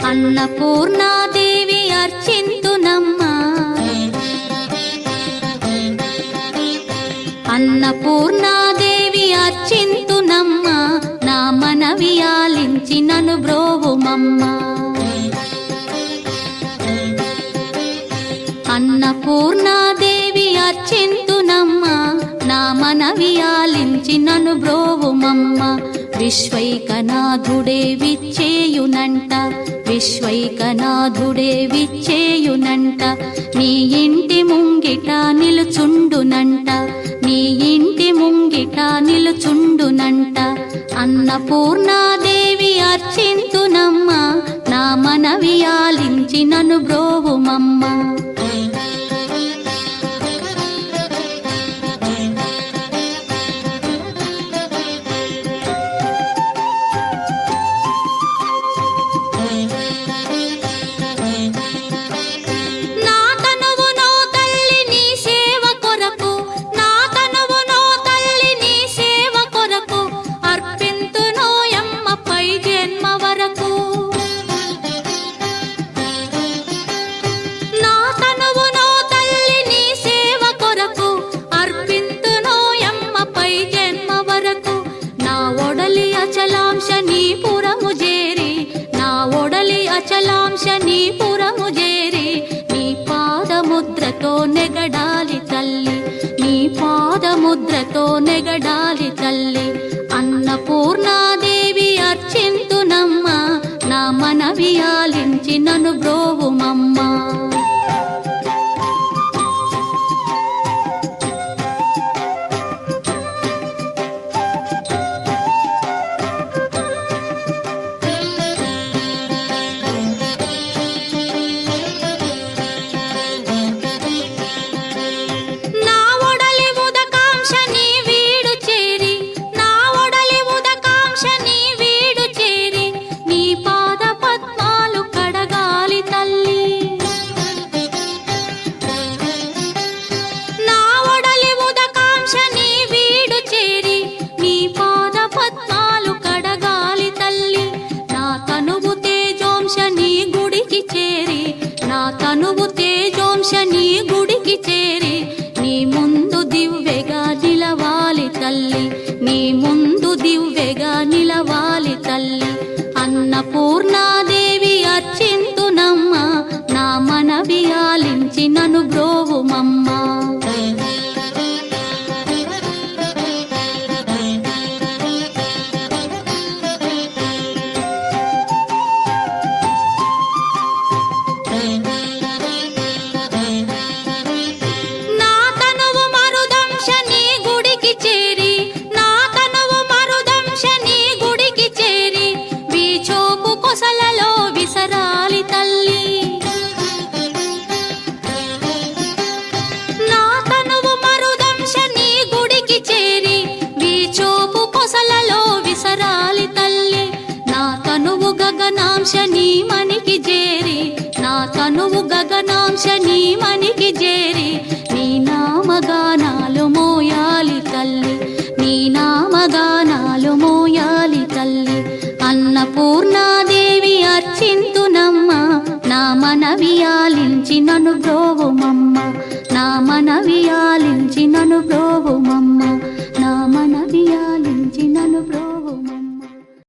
అన్నపూర్ణాదేవి అర్చింతునమ్మా, అన్నపూర్ణాదేవి అర్చింతునమ్మా, నా మనవి ఆలించి నన్ను బ్రోవుమమ్మా. అన్నపూర్ణాదేవి అర్చింతునమ్మా, నా మనవి ఆలించి నన్ను బ్రోవుమమ్మా. విశ్వైకనాథుడే విచ్చేయునంట, విశ్వైకనాథుడే విచ్చేయునంట, నీ ఇంటి ముంగిట నిలుచుండునంట, నీ ఇంటి ముంగిట నిలుచుండునంట. అన్నపూర్ణాదేవి అర్చింతునమ్మా, నా మనవి ఆలించి నన్ను బ్రోవుమమ్మా. అచలాంశ నీ పురము చేరి, నీ పాదముద్రతో నెగడాలి తల్లి, నీ పాదముద్రతో నెగడాలి తల్లి. అన్నపూర్ణాదేవి అర్చింతునమ్మా, నా మనవి ఆలించి నన్ను బ్రోవుమమ్మా. తనువు తేజోంశ నీ గుడికి చేరి, నీ ముందు దివ్వెగా నిలవాలి తల్లి, నీ ముందు దివ్వెగా నిలవాలి తల్లి. అన్నపూర్ణాదేవి అర్చింతునమ్మా, నా మనవి ఆలించి నన్ను బ్రోవుమమ్మా. గగనాంశ నీ మనికి చేరి, నా తనువు గగనాంశ నీ మనికి చేరి, నీ నామగానాలు మోయాలి తల్లి, నీ నామగానాలు మోయాలి తల్లి. అన్నపూర్ణాదేవి అర్చింతునమ్మా, నా మనవి ఆలించి నన్ను బ్రోవుమమ్మా, నా మనవి ఆలించి నన్ను బ్రోవుమమ్మా, నా మనవి ఆలించి నన్ను బ్రో